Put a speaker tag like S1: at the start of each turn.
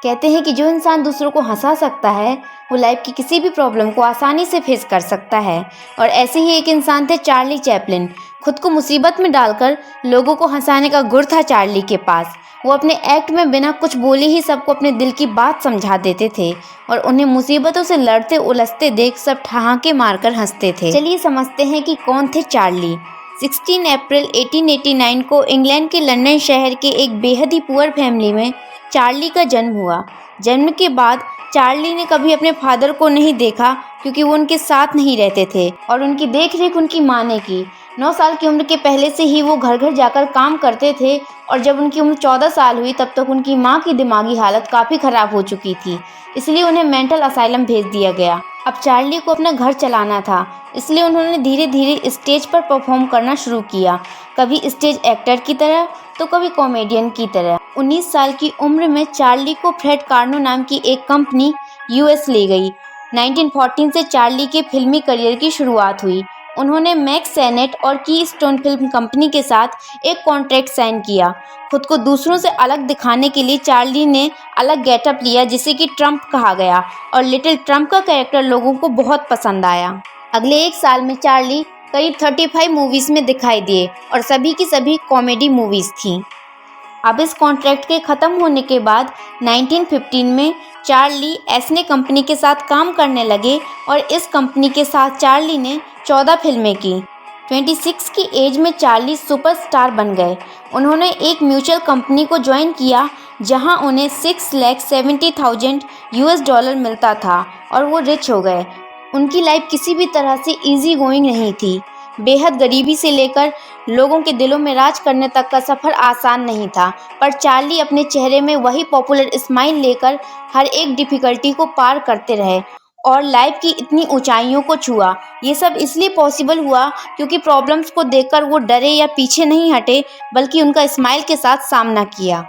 S1: कहते हैं कि जो इंसान दूसरों को हंसा सकता है वो लाइफ की किसी भी प्रॉब्लम को आसानी से फेस कर सकता है। और ऐसे ही एक इंसान थे चार्ली चैपलिन। खुद को मुसीबत में डालकर लोगों को हंसाने का गुण था चार्ली के पास। वो अपने एक्ट में बिना कुछ बोले ही सबको अपने दिल की बात समझा देते थे और उन्हें मुसीबतों से लड़ते उलझते देख सब ठहाके मारकर हंसते थे। चलिए समझते हैं कि कौन थे चार्ली। 16 अप्रैल 1889 को इंग्लैंड के लंदन शहर के एक बेहद ही पुअर फैमिली में चार्ली का जन्म हुआ। जन्म के बाद चार्ली ने कभी अपने फादर को नहीं देखा क्योंकि वो उनके साथ नहीं रहते थे और उनकी देखरेख उनकी माँ ने की। 9 साल की उम्र के पहले से ही वो घर घर जाकर काम करते थे और जब उनकी उम्र 14 साल हुई तब तक उनकी माँ की दिमागी हालत काफ़ी ख़राब हो चुकी थी, इसलिए उन्हें मेंटल असाइलम भेज दिया गया। अब चार्ली को अपना घर चलाना था, इसलिए उन्होंने धीरे धीरे स्टेज पर परफॉर्म करना शुरू किया, कभी स्टेज एक्टर की तरह तो कभी कॉमेडियन की तरह। 19 साल की उम्र में चार्ली को फ्रेड कार्नो नाम की एक कंपनी यूएस ले गई। 1914 से चार्ली के फिल्मी करियर की शुरुआत हुई। उन्होंने मैक्स सेनेट और की स्टोन फिल्म कंपनी के साथ एक कॉन्ट्रैक्ट साइन किया। खुद को दूसरों से अलग दिखाने के लिए चार्ली ने अलग गेटअप लिया जिसे कि ट्रम्प कहा गया और लिटिल ट्रम्प का कैरेक्टर लोगों को बहुत पसंद आया। अगले एक साल में चार्ली करीब 35 मूवीज़ में दिखाई दिए और सभी की सभी कॉमेडी मूवीज़ थीं। अब इस कॉन्ट्रैक्ट के ख़त्म होने के बाद 1915 में चार्ली एस्ने कंपनी के साथ काम करने लगे और इस कंपनी के साथ चार्ली ने 14 फिल्में की। 26 की एज में चार्ली सुपरस्टार बन गए। उन्होंने एक म्यूचुअल कंपनी को ज्वाइन किया जहां उन्हें $6,70,000 US मिलता था और वो रिच हो गए। उनकी लाइफ किसी भी तरह से इजी गोइंग नहीं थी। बेहद गरीबी से लेकर लोगों के दिलों में राज करने तक का सफ़र आसान नहीं था, पर चार्ली अपने चेहरे में वही पॉपुलर स्माइल लेकर हर एक डिफ़िकल्टी को पार करते रहे और लाइफ की इतनी ऊंचाइयों को छुआ। ये सब इसलिए पॉसिबल हुआ क्योंकि प्रॉब्लम्स को देखकर वो डरे या पीछे नहीं हटे, बल्कि उनका स्माइल के साथ सामना किया।